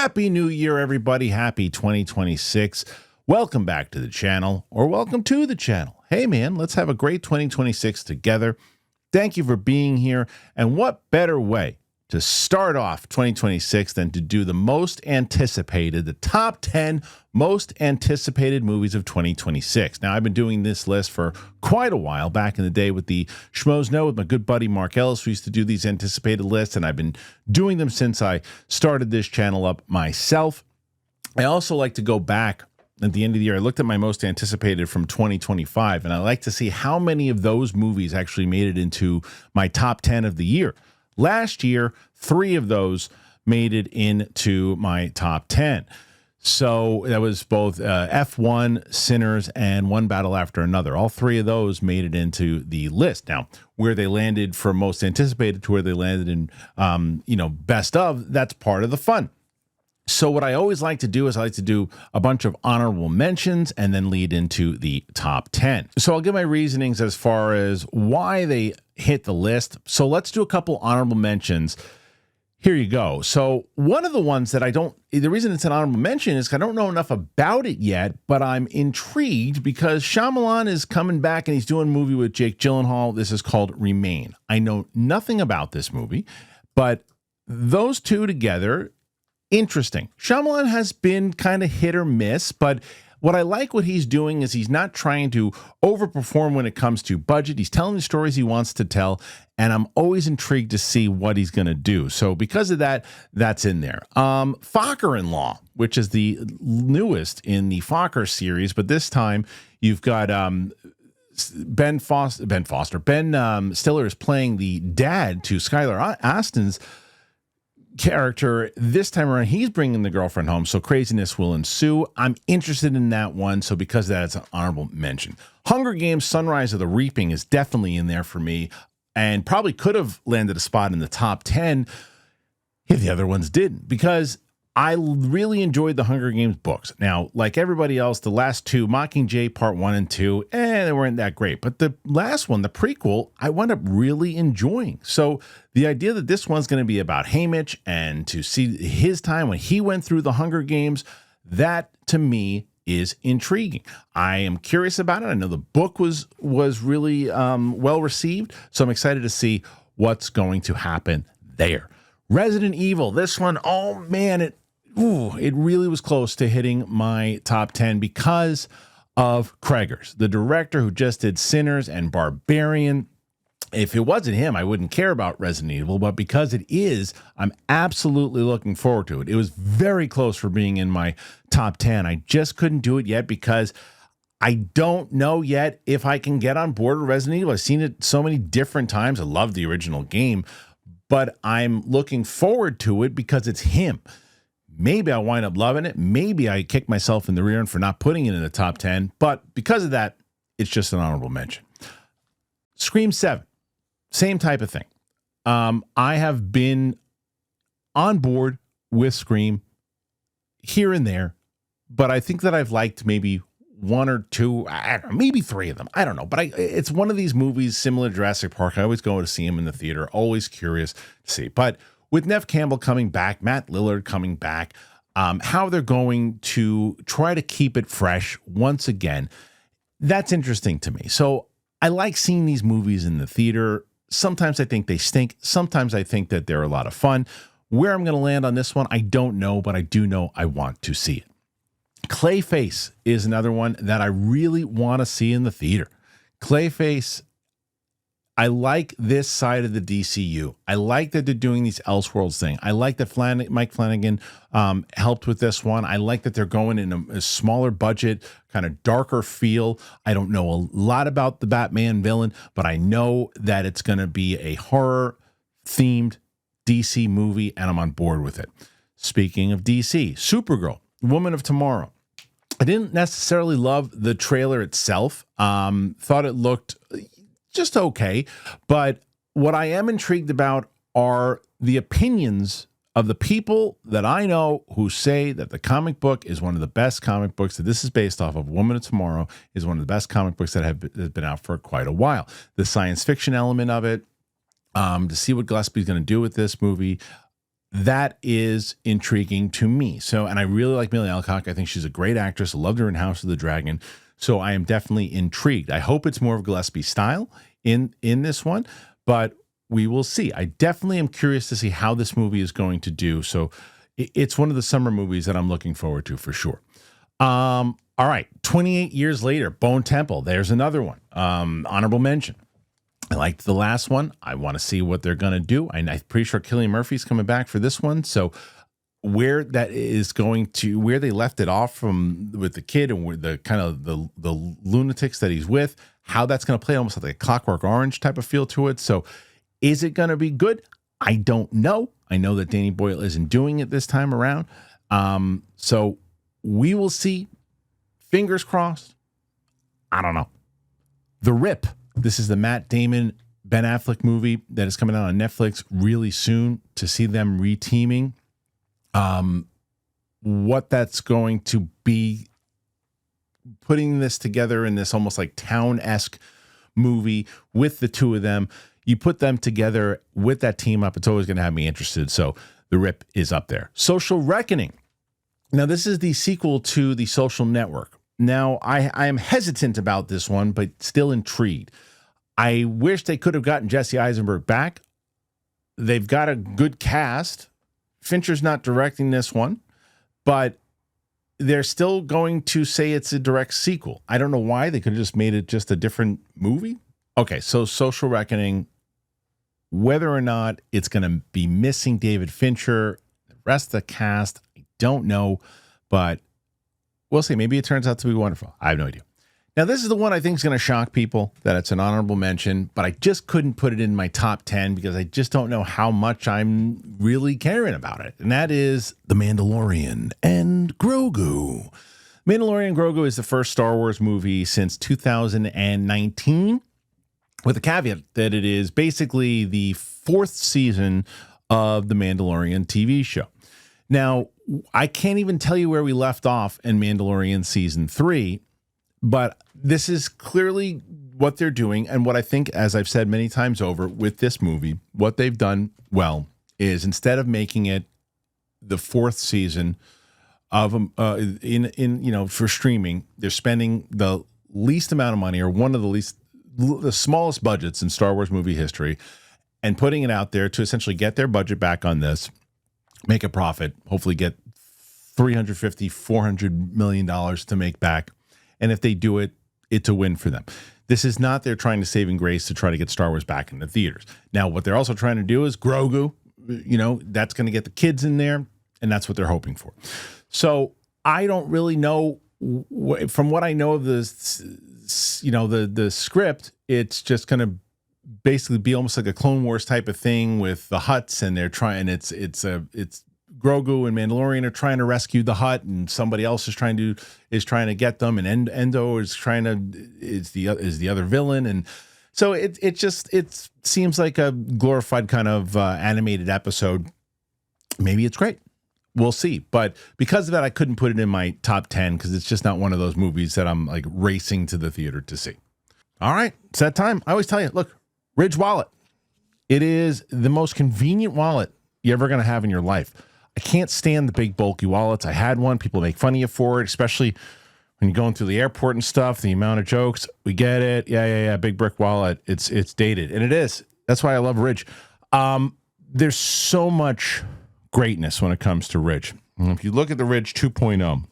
Happy New Year, everybody. Happy 2026. Welcome back to the channel, or welcome to the channel. Hey, man, let's have a great 2026 together. Thank you for being here. And what better way to start off 2026 than to do the most anticipated, the top 10 most anticipated movies of 2026. Now, I've been doing this list for quite a while, back in the day with the Schmoes Know with my good buddy Mark Ellis. We used to do these anticipated lists, and I've been doing them since I started this channel up myself. I also like to go back at the end of the year. I looked at my most anticipated from 2025, and I like to see how many of those movies actually made it into my top 10 of the year. Last year, 3 of those made it into my top 10. So that was both F1, Sinners, and One Battle After Another. All 3 of those made it into the list. Now, where they landed from most anticipated to where they landed in, best of, that's part of the fun. So what I always like to do is I like to do a bunch of honorable mentions and then lead into the top 10. So I'll give my reasonings as far as why they hit the list. So let's do a couple honorable mentions. Here you go. So one of the ones that the reason it's an honorable mention is I don't know enough about it yet, but I'm intrigued because Shyamalan is coming back and he's doing a movie with Jake Gyllenhaal. This is called Remain. I know nothing about this movie, but those two together, interesting. Shyamalan has been kind of hit or miss, but what I like what he's doing is he's not trying to overperform when it comes to budget. He's telling the stories he wants to tell, and I'm always intrigued to see what he's going to do. So because of that, that's in there. Focker-in-Law, which is the newest in the Focker series, but this time you've got Ben Stiller is playing the dad to Skylar Astin's character. This time around, he's bringing the girlfriend home, so craziness will ensue. I'm interested in that one, so because of that, it's an honorable mention. Hunger Games: Sunrise of the Reaping is definitely in there for me, and probably could have landed a spot in the top 10 if the other ones didn't, because I really enjoyed the Hunger Games books. Now, like everybody else, the last 2, Mockingjay Part 1 and 2, they weren't that great. But the last one, the prequel, I wound up really enjoying. So the idea that this one's going to be about Haymitch and to see his time when he went through the Hunger Games, that to me is intriguing. I am curious about it. I know the book was really well received, so I'm excited to see what's going to happen there. Resident Evil, this one, oh man, it really was close to hitting my top 10 because of Craigers, the director who just did Sinners and Barbarian. If it wasn't him, I wouldn't care about Resident Evil, but because it is, I'm absolutely looking forward to it. It was very close for being in my top 10. I just couldn't do it yet because I don't know yet if I can get on board with Resident Evil. I've seen it so many different times. I love the original game, but I'm looking forward to it because it's him. Maybe I'll wind up loving it. Maybe I kick myself in the rear end for not putting it in the top 10. But because of that, it's just an honorable mention. Scream 7, same type of thing. I have been on board with Scream here and there, but I think that I've liked maybe 1 or 2, I don't know, maybe 3 of them. I don't know. But it's one of these movies similar to Jurassic Park. I always go to see him in the theater. Always curious to see. But with Neve Campbell coming back, Matt Lillard coming back, how they're going to try to keep it fresh once again, that's interesting to me. So I like seeing these movies in the theater. Sometimes I think they stink. Sometimes I think that they're a lot of fun. Where I'm going to land on this one, I don't know, but I do know I want to see it. Clayface is another one that I really want to see in the theater. Clayface, I like this side of the DCU. I like that they're doing these Elseworlds thing. I like that Mike Flanagan helped with this one. I like that they're going in a smaller budget, kind of darker feel. I don't know a lot about the Batman villain, but I know that it's going to be a horror-themed DC movie, and I'm on board with it. Speaking of DC, Supergirl, Woman of Tomorrow. I didn't necessarily love the trailer itself. Thought it looked just okay. But what I am intrigued about are the opinions of the people that I know who say that the comic book is one of the best comic books that this is based off of. Woman of Tomorrow is one of the best comic books that have been out for quite a while. The science fiction element of it, to see what Gillespie's going to do with this movie, that is intriguing to me. So, and I really like Millie Alcock. I think she's a great actress. I loved her in House of the Dragon. So I am definitely intrigued. I hope it's more of Gillespie style in this one, but we will see. I definitely am curious to see how this movie is going to do. So it's one of the summer movies that I'm looking forward to for sure. All right. 28 years later, Bone Temple. There's another one. Honorable mention. I liked the last one. I want to see what they're going to do. I'm pretty sure Cillian Murphy's coming back for this one. So where that is going to, where they left it off from with the kid and where the kind of the lunatics that he's with, how that's going to play, almost like a Clockwork Orange type of feel to it. So is it going to be good? I don't know. I know that Danny Boyle isn't doing it this time around. So we will see. Fingers crossed. I don't know. The Rip. This is the Matt Damon, Ben Affleck movie that is coming out on Netflix really soon, to see them reteaming. What that's going to be, putting this together in this almost like town-esque movie with the two of them. You put them together with that team up, it's always going to have me interested. So The Rip is up there. Social Reckoning. Now, this is the sequel to The Social Network. Now, I am hesitant about this one, but still intrigued. I wish they could have gotten Jesse Eisenberg back. They've got a good cast. Fincher's not directing this one, but they're still going to say it's a direct sequel. I don't know why. They could have just made it just a different movie. Okay, so Social Reckoning, whether or not it's going to be missing David Fincher, the rest of the cast, I don't know, but we'll see. Maybe it turns out to be wonderful. I have no idea. Now, this is the one I think is going to shock people, that it's an honorable mention, but I just couldn't put it in my top 10 because I just don't know how much I'm really caring about it. And that is The Mandalorian and Grogu. Mandalorian and Grogu is the first Star Wars movie since 2019, with a caveat that it is basically the fourth season of the Mandalorian TV show. Now, I can't even tell you where we left off in Mandalorian season 3, but this is clearly what they're doing. And what I think, as I've said many times over with this movie, what they've done well is, instead of making it the fourth season of for streaming, they're spending the least amount of money, or one of the smallest budgets in Star Wars movie history, and putting it out there to essentially get their budget back on this, make a profit, hopefully get $350-400 million to make back. And if they do it, it's a win for them. This is not they're trying to saving grace to try to get Star Wars back in the theaters. Now, what they're also trying to do is Grogu, that's going to get the kids in there, and that's what they're hoping for. So I don't really know. From what I know of the script, it's just going to basically be almost like a Clone Wars type of thing with the Hutts, and they're trying. It's Grogu and Mandalorian are trying to rescue the Hutt, and somebody else is trying to get them, and Endo is the other villain, and so it seems like a glorified kind of animated episode. Maybe it's great. We'll see. But because of that, I couldn't put it in my top 10 because it's just not one of those movies that I'm like racing to the theater to see. All right, it's that time. I always tell you, look, Ridge Wallet. It is the most convenient wallet you're ever going to have in your life. I can't stand the big bulky wallets. I had one. People make fun of you for it, especially when you're going through the airport and stuff. The amount of jokes. We get it. Yeah. Big brick wallet. It's dated. And it is. That's why I love Ridge. There's so much greatness when it comes to Ridge. And if you look at the Ridge 2.0,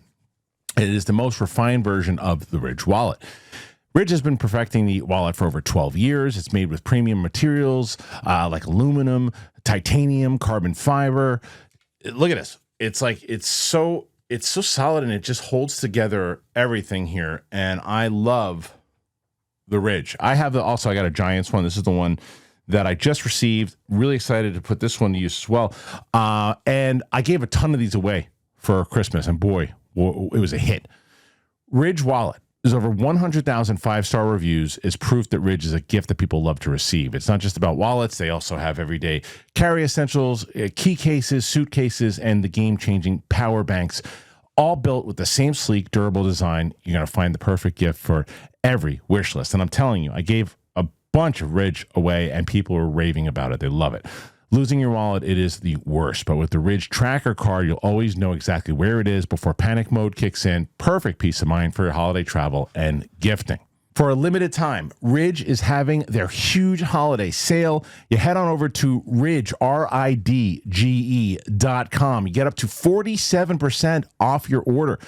it is the most refined version of the Ridge wallet. Ridge has been perfecting the wallet for over 12 years. It's made with premium materials like aluminum, titanium, carbon fiber. Look at this. It's so solid, and it just holds together everything here. And I love the Ridge. I got a Giants one. This is the one that I just received. Really excited to put this one to use as well. And I gave a ton of these away for Christmas, and boy, it was a hit. Ridge wallet. There's over 100,000 five-star reviews is proof that Ridge is a gift that people love to receive. It's not just about wallets. They also have everyday carry essentials, key cases, suitcases, and the game-changing power banks, all built with the same sleek, durable design. You're going to find the perfect gift for every wish list. And I'm telling you, I gave a bunch of Ridge away, and people are raving about it. They love it. Losing your wallet, it is the worst. But with the Ridge Tracker card, you'll always know exactly where it is before panic mode kicks in. Perfect peace of mind for your holiday travel and gifting. For a limited time, Ridge is having their huge holiday sale. You head on over to Ridge, RIDGE.com. You get up to 47% off your order.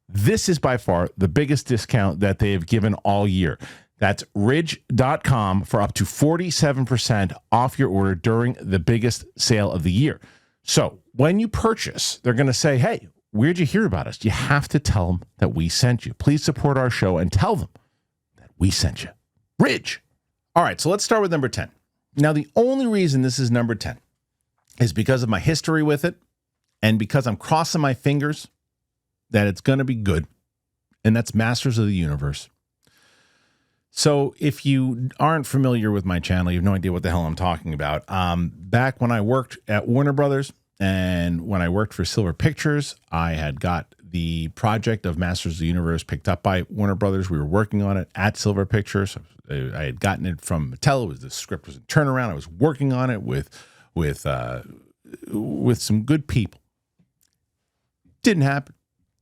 This is by far the biggest discount that they have given all year. That's ridge.com for up to 47% off your order during the biggest sale of the year. So when you purchase, they're going to say, hey, where'd you hear about us? You have to tell them that we sent you. Please support our show and tell them we sent you. Ridge. All right, so let's start with number 10. Now, the only reason this is number 10 is because of my history with it and because I'm crossing my fingers that it's going to be good, and that's Masters of the Universe. So if you aren't familiar with my channel, you have no idea what the hell I'm talking about. Back when I worked at Warner Brothers and when I worked for Silver Pictures, I had got the project of Masters of the Universe picked up by Warner Brothers. We were working on it at Silver Pictures. I had gotten it from Mattel. The script was a turnaround. I was working on it with some good people. Didn't happen.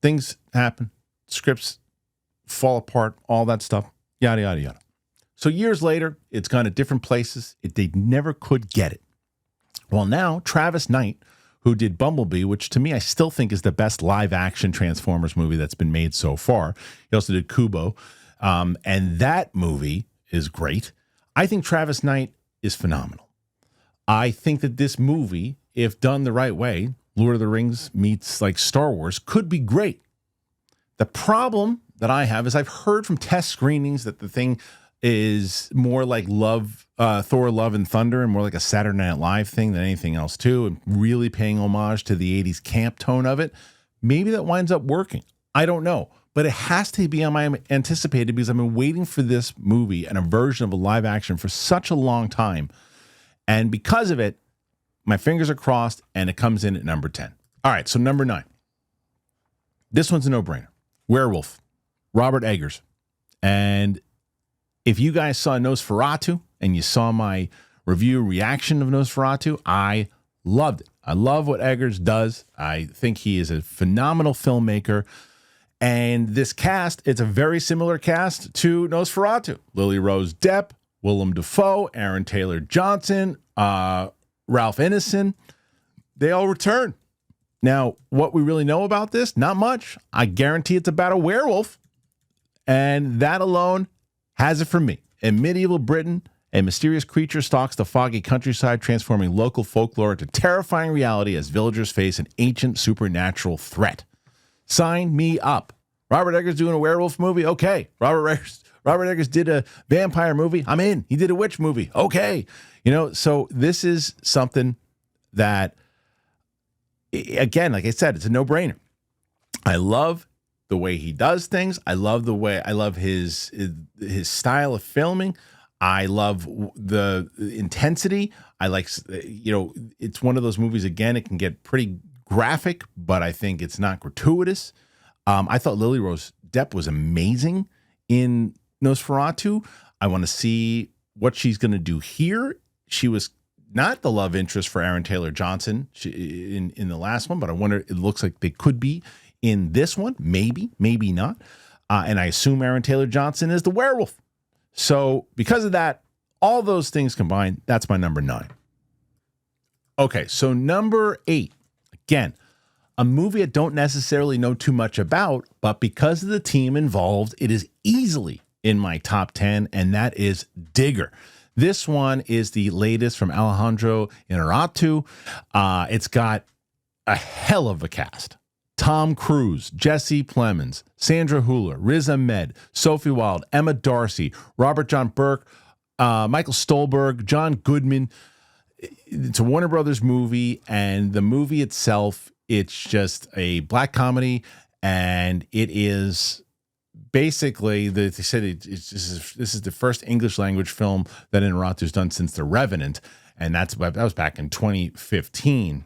Things happen. Scripts fall apart. All that stuff. Yada, yada, yada. So years later, it's gone to different places. They never could get it. Well, now Travis Knight, who did Bumblebee, which to me I still think is the best live-action Transformers movie that's been made so far. He also did Kubo, and that movie is great. I think Travis Knight is phenomenal. I think that this movie, if done the right way, Lord of the Rings meets like Star Wars, could be great. The problem that I have is I've heard from test screenings that the thing is more like Thor, Love and Thunder, and more like a Saturday Night Live thing than anything else too, and really paying homage to the 80s camp tone of it. Maybe that winds up working. I don't know. But it has to be on my anticipated because I've been waiting for this movie and a version of a live action for such a long time. And because of it, my fingers are crossed and it comes in at number 10. All right, so number 9. This one's a no-brainer. Werewolf, Robert Eggers. And if you guys saw Nosferatu and you saw my review reaction of Nosferatu, I loved it. I love what Eggers does. I think he is a phenomenal filmmaker. And this cast, it's a very similar cast to Nosferatu. Lily Rose Depp, Willem Dafoe, Aaron Taylor Johnson, Ralph Ineson. They all return. Now, what we really know about this, not much. I guarantee it's about a werewolf. And that alone has it for me. In medieval Britain, a mysterious creature stalks the foggy countryside, transforming local folklore into terrifying reality as villagers face an ancient supernatural threat. Sign me up. Robert Eggers doing a werewolf movie? Okay. Robert Eggers did a vampire movie? I'm in. He did a witch movie? Okay. So this is something that, again, like I said, it's a no-brainer. I love the way he does things. I love his style of filming. I love the intensity. I like, it's one of those movies, again, it can get pretty graphic, but I think it's not gratuitous. I thought Lily Rose Depp was amazing in Nosferatu. I want to see what she's going to do here. She was not the love interest for Aaron Taylor Johnson in the last one, but I wonder, it looks like they could be in this one. Maybe not. And I assume Aaron Taylor Johnson is the werewolf. So because of that, all those things combined, that's my number 9. Okay, so number 8. Again, a movie I don't necessarily know too much about, but because of the team involved, it is easily in my top 10, and that is Digger. This one is the latest from Alejandro Inarritu. It's got a hell of a cast. Tom Cruise, Jesse Plemons, Sandra Hüller, Riz Ahmed, Sophie Wilde, Emma Darcy, Robert John Burke, Michael Stolberg, John Goodman. It's a Warner Brothers movie, and the movie itself, it's just a black comedy, and it is basically, they said this is the first English language film that Inarritu's done since The Revenant, and that was back in 2015.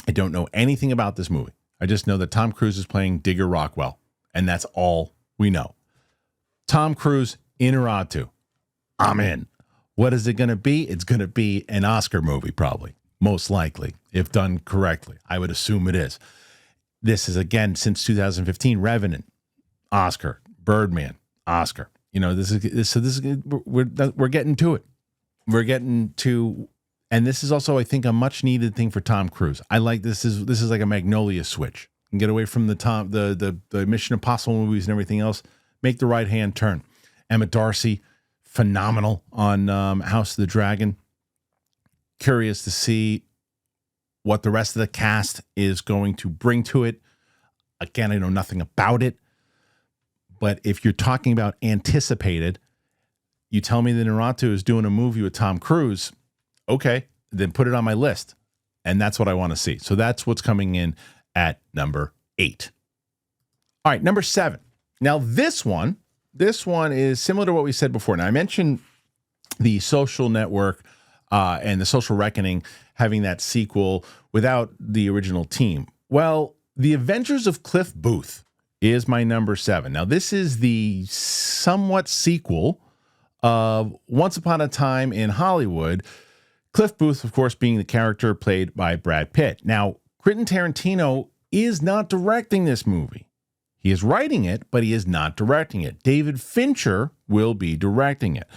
I don't know anything about this movie. I just know that Tom Cruise is playing Digger Rockwell, and that's all we know. Tom Cruise, Inarritu. I'm in. What is it going to be? It's going to be an Oscar movie, probably. most likely, if done correctly. I would assume it is. This is, again, since 2015, Revenant, Oscar, Birdman, Oscar. This is we're getting to it. We're getting to, and this is also, I think, a much needed thing for Tom Cruise. I like this is like a Magnolia switch. And get away from the Mission Impossible movies and everything else. Make the right hand turn. Emma Darcy, phenomenal on House of the Dragon. Curious to see what the rest of the cast is going to bring to it. Again, I know nothing about it. But if you're talking about anticipated, you tell me that Naruto is doing a movie with Tom Cruise, okay, then put it on my list. And that's what I want to see. So that's what's coming in at number 8. All right, number 7. Now this one is similar to what we said before. Now I mentioned the Social Network and the Social Reckoning having that sequel without the original team. Well, the Avengers of Cliff Booth is my number 7. Now, this is the somewhat sequel of Once Upon a Time in Hollywood. Cliff Booth, of course, being the character played by Brad Pitt. Now, Quentin Tarantino is not directing this movie. He is writing it, but he is not directing it. David Fincher will be directing it.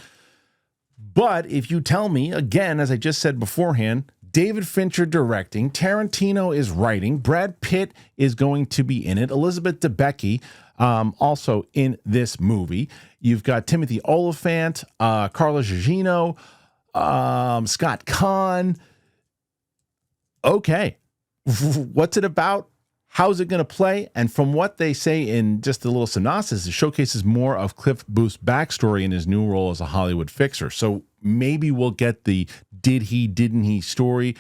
But if you tell me, again, as I just said beforehand, David Fincher directing, Tarantino is writing, Brad Pitt is going to be in it, Elizabeth Debicki also in this movie. You've got Timothy Olyphant, Carla Gugino, Scott Kahn. Okay, what's it about? How's it going to play? And from what they say in just a little synopsis, it showcases more of Cliff Booth's backstory in his new role as a Hollywood fixer. So maybe we'll get the did he, didn't he story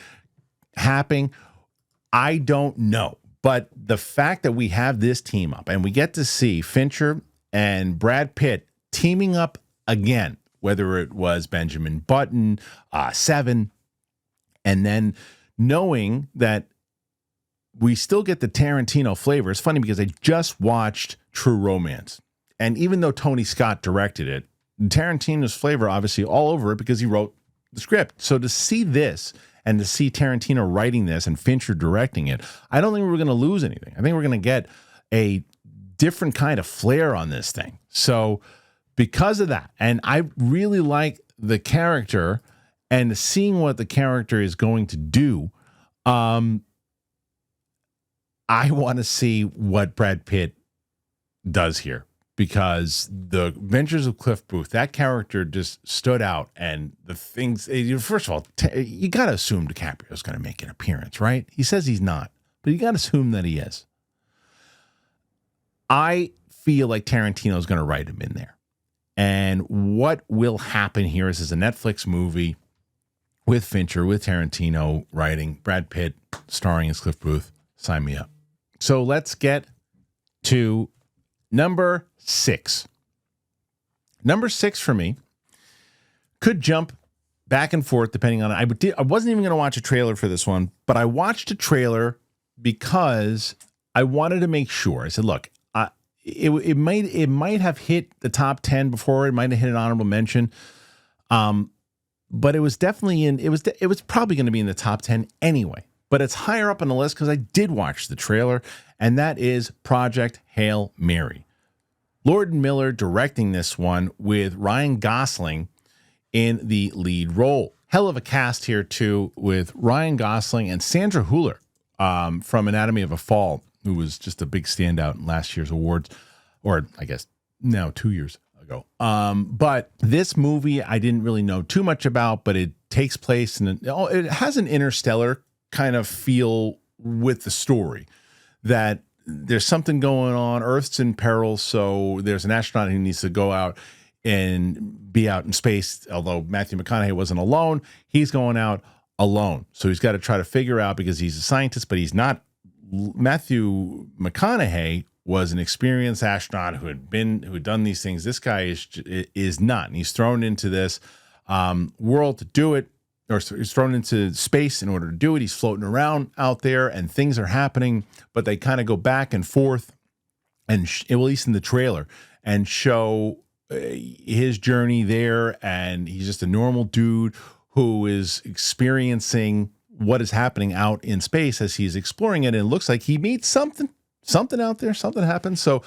happening. I don't know. But the fact that we have this team up and we get to see Fincher and Brad Pitt teaming up again, whether it was Benjamin Button, Seven, and then knowing that we still get the Tarantino flavor. It's funny because I just watched True Romance. And even though Tony Scott directed it, Tarantino's flavor obviously all over it because he wrote the script. So to see this and to see Tarantino writing this and Fincher directing it, I don't think we're going to lose anything. I think we're going to get a different kind of flair on this thing. So because of that, and I really like the character and seeing what the character is going to do, I want to see what Brad Pitt does here because the Adventures of Cliff Booth, that character just stood out. And the things, first of all, you got to assume DiCaprio is going to make an appearance, right? He says he's not, but you got to assume that he is. I feel like Tarantino is going to write him in there. And what will happen here is a Netflix movie with Fincher, with Tarantino writing, Brad Pitt starring as Cliff Booth. Sign me up. So let's get to number 6. Number 6 for me could jump back and forth depending on it. I wasn't even going to watch a trailer for this one, but I watched a trailer because I wanted to make sure. I said, look, it might have hit the top 10 before. It might have hit an honorable mention. But it was definitely it was probably going to be in the top 10 anyway. But it's higher up on the list because I did watch the trailer, and that is Project Hail Mary. Lord and Miller directing this one with Ryan Gosling in the lead role. Hell of a cast here, too, with Ryan Gosling and Sandra Hüller from Anatomy of a Fall, who was just a big standout in last year's awards, or I guess now 2 years ago. But this movie I didn't really know too much about, but it takes place in it has an Interstellar kind of feel with the story that there's something going on. Earth's in peril. So there's an astronaut who needs to go out and be out in space. Although Matthew McConaughey wasn't alone, he's going out alone. So he's got to try to figure out because he's a scientist, but he's not. Matthew McConaughey was an experienced astronaut who had done these things. This guy is not, and he's thrown into this world to do it. Or he's thrown into space in order to do it. He's floating around out there and things are happening, but they kind of go back and forth and at least in the trailer and show his journey there. And he's just a normal dude who is experiencing what is happening out in space as he's exploring it. And it looks like he meets something out there, something happens. So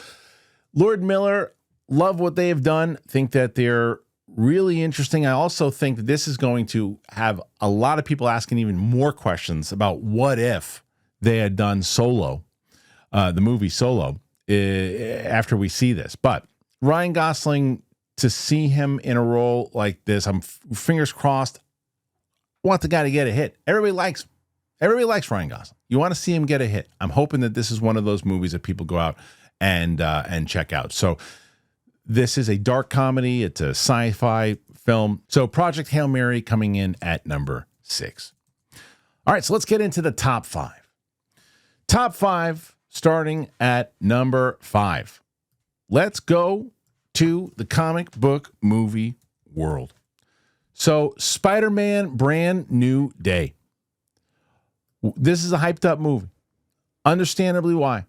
Lord Miller, love what they have done. Think that they're really interesting. I also think that this is going to have a lot of people asking even more questions about what if they had done Solo, the movie Solo, after we see this. But Ryan Gosling, to see him in a role like this, I'm fingers crossed. Want the guy to get a hit. Everybody likes Ryan Gosling. You want to see him get a hit. I'm hoping that this is one of those movies that people go out and check out. So this is a dark comedy. It's a sci-fi film. So Project Hail Mary coming in at number 6. All right, so let's get into the top 5. Top 5 starting at number 5. Let's go to the comic book movie world. So Spider-Man Brand New Day. This is a hyped up movie. Understandably why.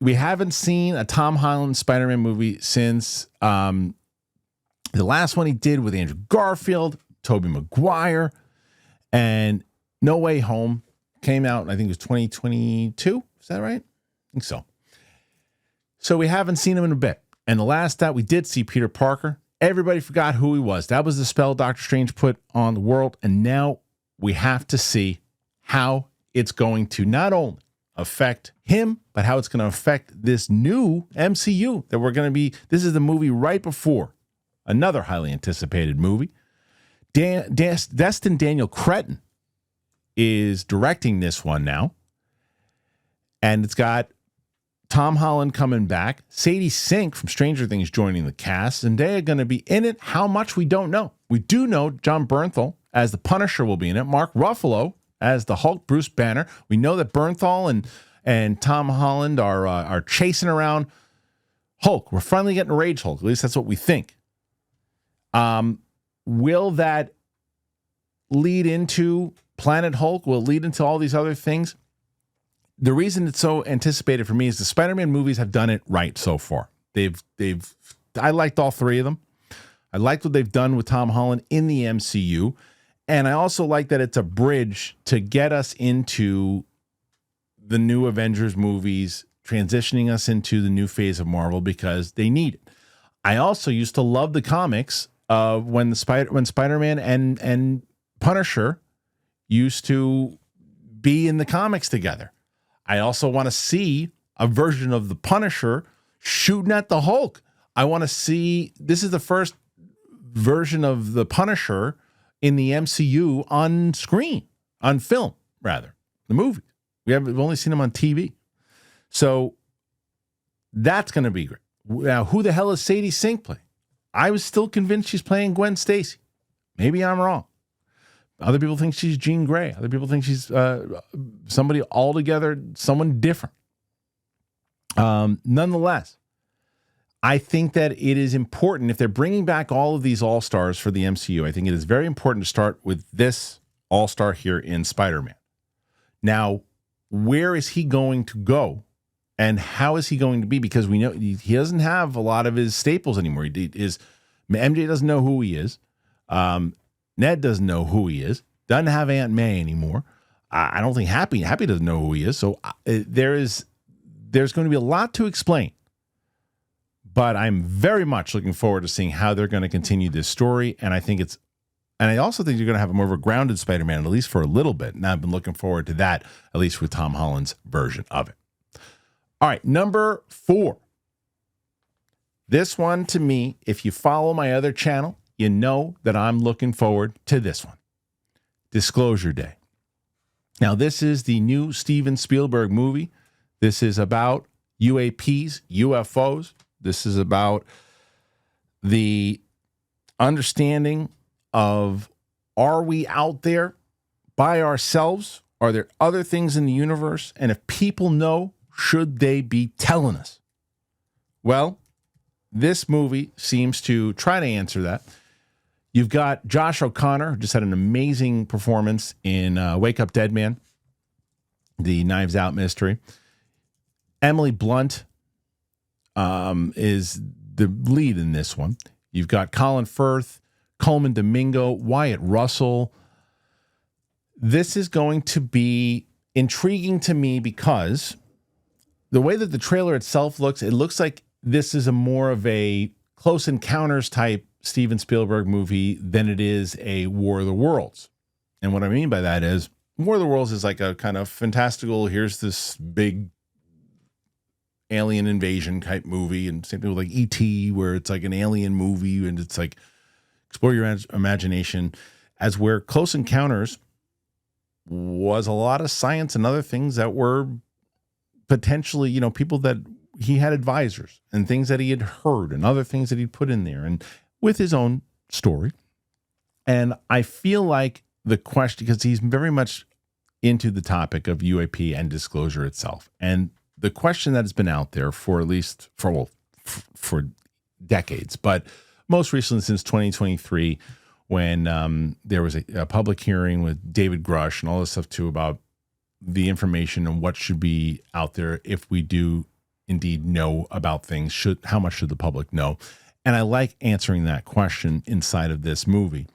We haven't seen a Tom Holland Spider-Man movie since the last one he did with Andrew Garfield, Tobey Maguire, and No Way Home came out, I think it was 2022. Is that right? I think so. So we haven't seen him in a bit. And the last that we did see Peter Parker, everybody forgot who he was. That was the spell Doctor Strange put on the world. And now we have to see how it's going to not only affect him, but how it's going to affect this new MCU that we're going to be. This is the movie right before another highly anticipated movie. Destin Daniel Cretton is directing this one now. And it's got Tom Holland coming back. Sadie Sink from Stranger Things joining the cast. Zendaya going to be in it. How much, we don't know. We do know John Bernthal as the Punisher will be in it. Mark Ruffalo as the Hulk, Bruce Banner. We know that Bernthal and Tom Holland are chasing around Hulk. We're finally getting Rage Hulk. At least that's what we think. Will that lead into Planet Hulk? Will it lead into all these other things? The reason it's so anticipated for me is the Spider-Man movies have done it right so far. I liked all three of them. I liked what they've done with Tom Holland in the MCU. And I also like that it's a bridge to get us into the new Avengers movies, transitioning us into the new phase of Marvel because they need it. I also used to love the comics of when Spider-Man and Punisher used to be in the comics together. I also want to see a version of the Punisher shooting at the Hulk. I want to see, this is the first version of the Punisher in the MCU on screen, on film, rather, the movie. We've only seen him on TV. So that's going to be great. Now, who the hell is Sadie Sink playing? I was still convinced she's playing Gwen Stacy. Maybe I'm wrong. Other people think she's Jean Grey. Other people think she's somebody altogether, someone different. Nonetheless, I think that it is important, if they're bringing back all of these all-stars for the MCU, I think it is very important to start with this all-star here in Spider-Man. Now, where is he going to go? And how is he going to be? Because we know he doesn't have a lot of his staples anymore. MJ doesn't know who he is. Ned doesn't know who he is. Doesn't have Aunt May anymore. I don't think Happy doesn't know who he is. So there's going to be a lot to explain. But I'm very much looking forward to seeing how they're going to continue this story. And I also think you're going to have more of a grounded Spider-Man, at least for a little bit. And I've been looking forward to that, at least with Tom Holland's version of it. All right, number 4. This one, to me, if you follow my other channel, you know that I'm looking forward to this one. Disclosure Day. Now, this is the new Steven Spielberg movie. This is about UAPs, UFOs. This is about the understanding of, are we out there by ourselves? Are there other things in the universe? And if people know, should they be telling us? Well, this movie seems to try to answer that. You've got Josh O'Connor, who just had an amazing performance in Wake Up Dead Man, the Knives Out mystery. Emily Blunt is the lead in this one. You've got Colin Firth, Coleman Domingo, Wyatt Russell. This is going to be intriguing to me because the way that the trailer itself looks, it looks like this is a more of a Close Encounters type Steven Spielberg movie than it is a War of the Worlds. And what I mean by that is War of the Worlds is like a kind of fantastical, here's this big alien invasion type movie, and same thing with like E.T., where it's like an alien movie and it's like explore your imagination, as where Close Encounters was a lot of science and other things that were potentially, you know, people that he had advisors and things that he had heard and other things that he'd put in there and with his own story. And I feel like the question, because he's very much into the topic of UAP and disclosure itself. And the question that has been out there for at least for decades, but most recently since 2023, when there was a public hearing with David Grush and all this stuff too about the information and what should be out there if we do indeed know about things. How much should the public know? And I like answering that question inside of this movie.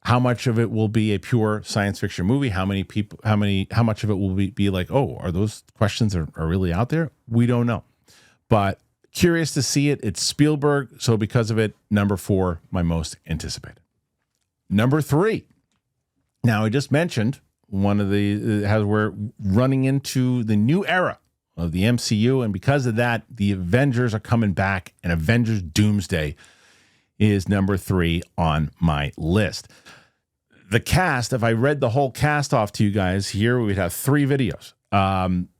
How much of it will be a pure science fiction movie? How much of it will be like, oh, are those questions are really out there? We don't know. But curious to see it. It's Spielberg. So because of it, number 4, my most anticipated. Number 3. Now I just mentioned one of the, as we're running into the new era of the MCU. And because of that, the Avengers are coming back, and Avengers Doomsday is number 3 on my list. The cast, if I read the whole cast off to you guys here, we'd have 3 videos.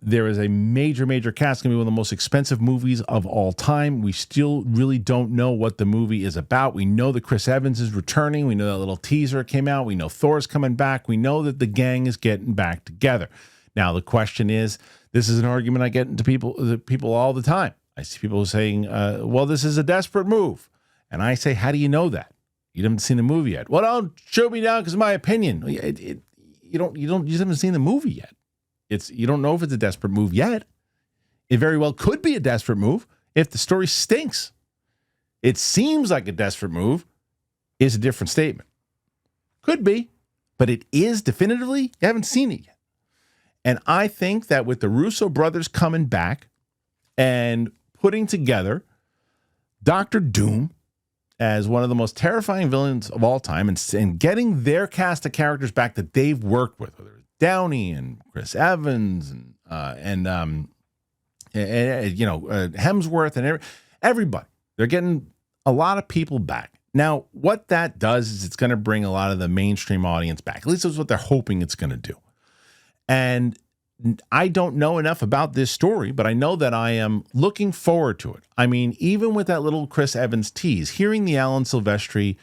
There is a major cast. It's going to be one of the most expensive movies of all time. We still really don't know what the movie is about. We know that Chris Evans is returning. We know that little teaser came out. We know Thor's coming back. We know that the gang is getting back together. Now, the question is, this is an argument I get into people all the time. I see people saying, well, this is a desperate move. And I say, how do you know that? You haven't seen the movie yet. Well, don't shoot me down because of my opinion. You haven't seen the movie yet. You don't know if it's a desperate move yet. It very well could be a desperate move if the story stinks. It seems like a desperate move is a different statement. Could be, but it is definitively. You haven't seen it yet. And I think that with the Russo brothers coming back and putting together Dr. Doom as one of the most terrifying villains of all time, and getting their cast of characters back that they've worked with, whether it's Downey and Chris Evans and Hemsworth and everybody. They're getting a lot of people back. Now, what that does is it's going to bring a lot of the mainstream audience back. At least that's what they're hoping it's going to do. And I don't know enough about this story, but I know that I am looking forward to it. I mean, even with that little Chris Evans tease, hearing the Alan Silvestri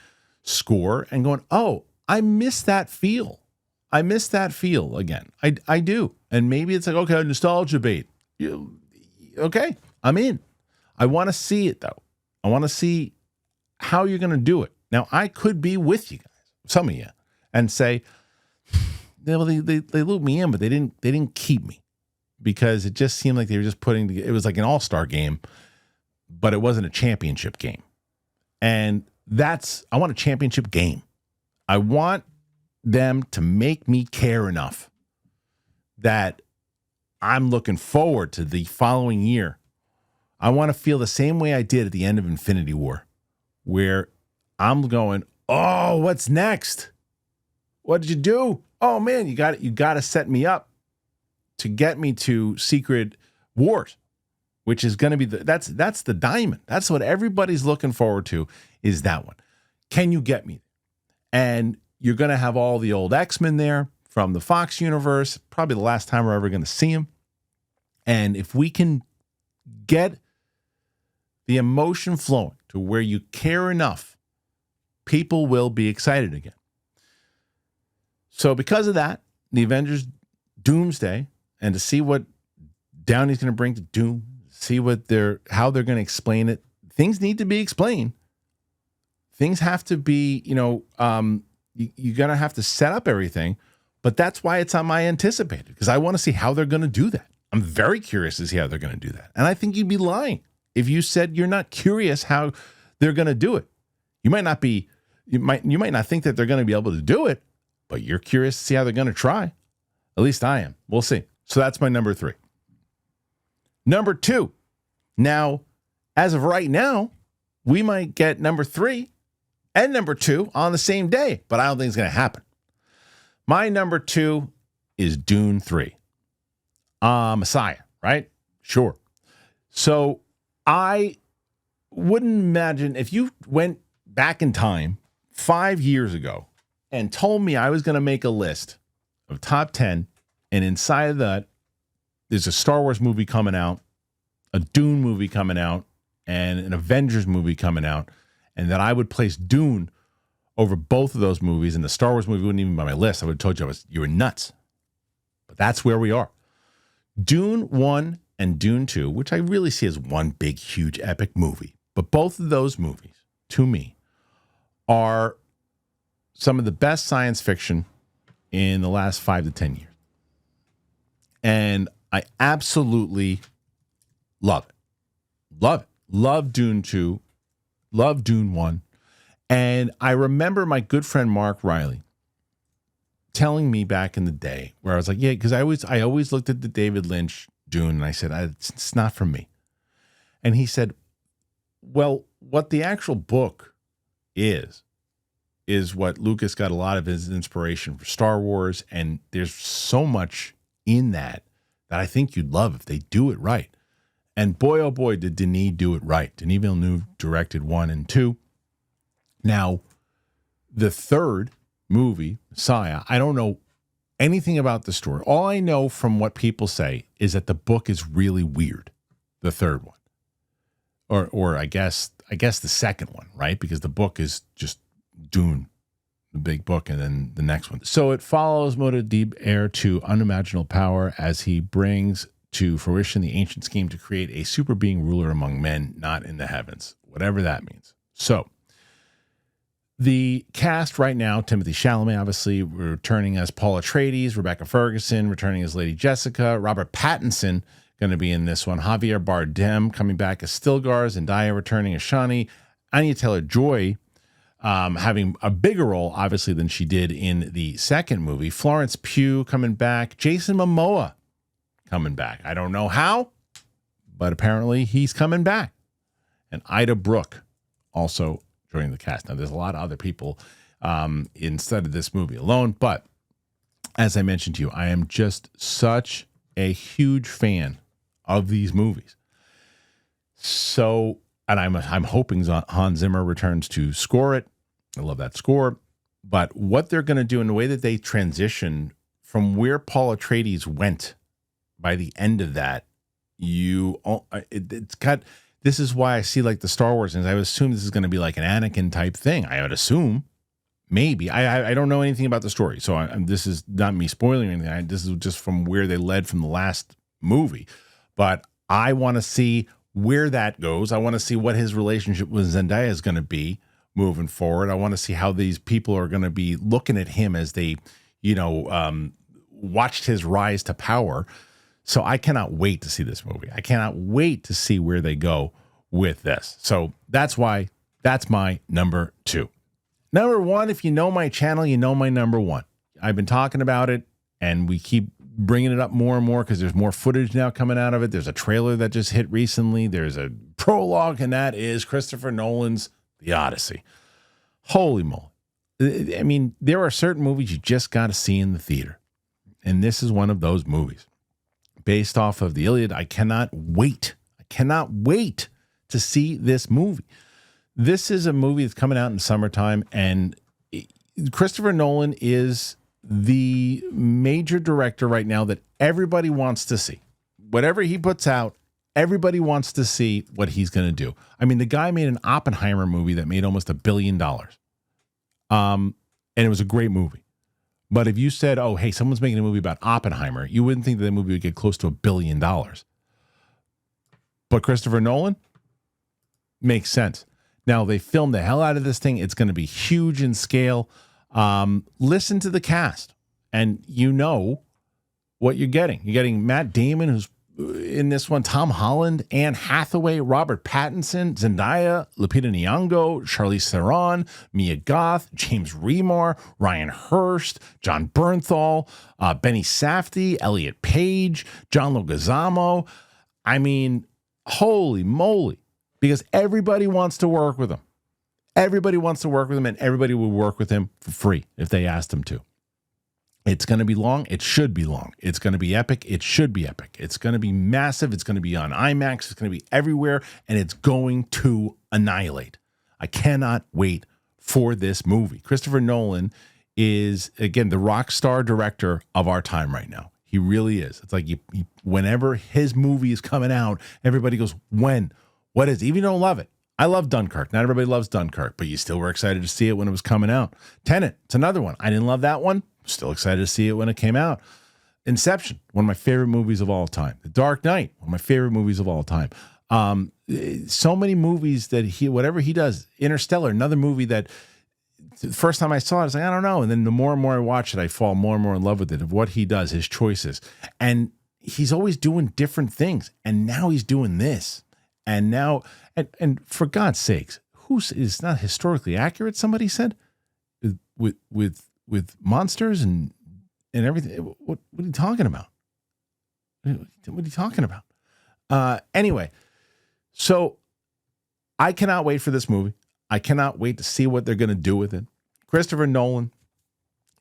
score and going, oh, I miss that feel. I miss that feel again. I do. And maybe it's like, okay, nostalgia bait. Okay, I'm in. I want to see it, though. I want to see how you're going to do it. Now, I could be with you guys, some of you, and say, they looped me in, but they didn't keep me, because it just seemed like they were just it was like an all-star game, but it wasn't a championship game. And I want a championship game. I want them to make me care enough that I'm looking forward to the following year. I want to feel the same way I did at the end of Infinity War, where I'm going, oh, what's next? What did you do? Oh man, you got to set me up to get me to Secret Wars, which is going to be that's the diamond. That's what everybody's looking forward to, is that one. Can you get me? And you're going to have all the old X-Men there from the Fox universe, probably the last time we're ever going to see them. And if we can get the emotion flowing to where you care enough, people will be excited again. So because of that, the Avengers Doomsday, and to see what Downey's going to bring to Doom, see how they're going to explain it. Things need to be explained. Things have to be, you're going to have to set up everything, but that's why it's on my anticipated, because I want to see how they're going to do that. I'm very curious to see how they're going to do that. And I think you'd be lying if you said you're not curious how they're going to do it. You might not think that they're going to be able to do it, but you're curious to see how they're going to try. At least I am. We'll see. So that's my number 3. Number 2. Now, as of right now, we might get number 3 and number 2 on the same day, but I don't think it's going to happen. My number 2 is Dune 3. Messiah, right? Sure. So I wouldn't imagine if you went back in time 5 years ago and told me I was going to make a list of top 10, and inside of that, there's a Star Wars movie coming out, a Dune movie coming out, and an Avengers movie coming out, and that I would place Dune over both of those movies, and the Star Wars movie wouldn't even be on my list. I would have told you you were nuts. But that's where we are. Dune 1 and Dune 2, which I really see as one big, huge, epic movie. But both of those movies, to me, are some of the best science fiction in the last 5 to 10 years. And I absolutely love it. Love it. Love Dune 2. Love Dune 1. And I remember my good friend Mark Riley telling me back in the day where I was like, yeah, because I always looked at the David Lynch Dune and I said, it's not for me. And he said, well, what the actual book is what Lucas got a lot of his inspiration for Star Wars. And there's so much in that I think you'd love if they do it right. And boy, oh boy, did Denis do it right. Denis Villeneuve directed 1 and 2. Now, the third movie, Messiah, I don't know anything about the story. All I know from what people say is that the book is really weird, the third one. Or I guess the second one, right? Because the book is just Dune, the big book, and then the next one. So it follows Muad'Dib, heir to unimaginable power, as he brings to fruition the ancient scheme to create a super being ruler among men, not in the heavens, whatever that means. So the cast right now, Timothée Chalamet, obviously, returning as Paul Atreides, Rebecca Ferguson, returning as Lady Jessica, Robert Pattinson, going to be in this one, Javier Bardem coming back as Stilgar, Zendaya returning as Shani, Anya Taylor-Joy having a bigger role, obviously, than she did in the second movie, Florence Pugh coming back, Jason Momoa coming back. I don't know how, but apparently he's coming back. And Ida Brooke also joining the cast. Now, there's a lot of other people instead of this movie alone, but as I mentioned to you, I am just such a huge fan of these movies. So, and I'm hoping Hans Zimmer returns to score it. I love that score. But what they're going to do in the way that they transition from where Paul Atreides went by the end of that, it's got. This is why I see like the Star Wars, and I would assume this is going to be like an Anakin type thing. I would assume, maybe. I don't know anything about the story, so this is not me spoiling anything. This is just from where they led from the last movie. But I want to see where that goes. I want to see what his relationship with Zendaya is going to be moving forward. I want to see how these people are going to be looking at him as they, watched his rise to power. So I cannot wait to see this movie. I cannot wait to see where they go with this. So that's why that's my number 2. Number 1, if you know my channel, you know my number 1. I've been talking about it, and we keep bringing it up more and more because there's more footage now coming out of it. There's a trailer that just hit recently. There's a prologue, and that is Christopher Nolan's The Odyssey. Holy moly. I mean, there are certain movies you just got to see in the theater. And this is one of those movies. Based off of the Iliad, I cannot wait. I cannot wait to see this movie. This is a movie that's coming out in summertime, and Christopher Nolan is the major director right now that everybody wants to see. Whatever he puts out, everybody wants to see what he's going to do. I mean, the guy made an Oppenheimer movie that made almost $1 billion. And it was a great movie. But if you said, oh, hey, someone's making a movie about Oppenheimer, you wouldn't think that the movie would get close to $1 billion. But Christopher Nolan makes sense. Now, they filmed the hell out of this thing. It's going to be huge in scale. Listen to the cast, and you know what you're getting. You're getting Matt Damon, who's in this one, Tom Holland, Anne Hathaway, Robert Pattinson, Zendaya, Lupita Nyong'o, Charlize Theron, Mia Goth, James Remar, Ryan Hurst, John Bernthal, Benny Safdie, Elliot Page, John Leguizamo. I mean, holy moly, because everybody wants to work with him. Everybody wants to work with him, and everybody will work with him for free if they asked him to. It's going to be long. It should be long. It's going to be epic. It should be epic. It's going to be massive. It's going to be on IMAX. It's going to be everywhere, and it's going to annihilate. I cannot wait for this movie. Christopher Nolan is, again, the rock star director of our time right now. He really is. It's like whenever his movie is coming out, everybody goes, when? What is it? Even if you don't love it. I love Dunkirk. Not everybody loves Dunkirk, but you still were excited to see it when it was coming out. Tenet, it's another one. I didn't love that one. Still excited to see it when it came out. Inception, one of my favorite movies of all time. The Dark Knight, one of my favorite movies of all time. So many movies that whatever he does. Interstellar, another movie that the first time I saw it, I was like, I don't know. And then the more and more I watch it, I fall more and more in love with it, of what he does, his choices. And he's always doing different things. And now he's doing this. And now, and for God's sakes, is not historically accurate, somebody said, with monsters and everything. What are you talking about? What are you talking about? Anyway, so I cannot wait for this movie. I cannot wait to see what they're going to do with it. Christopher Nolan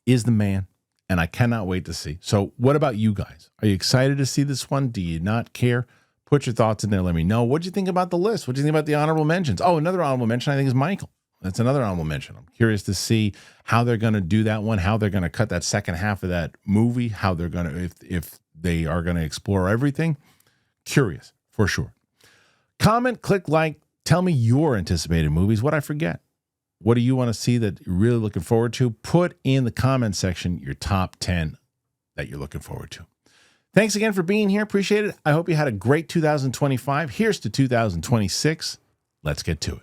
is the man, and I cannot wait to see. So what about you guys? Are you excited to see this one? Do you not care? Put your thoughts in there. Let me know. What do you think about the list? What do you think about the honorable mentions? Oh, another honorable mention I think is Michael. That's another honorable mention. I'm curious to see how they're going to do that one, how they're going to cut that second half of that movie, how they're going to, if they are going to explore everything. Curious, for sure. Comment, click like, tell me your anticipated movies, what I forget. What do you want to see that you're really looking forward to? Put in the comment section your top 10 that you're looking forward to. Thanks again for being here. Appreciate it. I hope you had a great 2025. Here's to 2026. Let's get to it.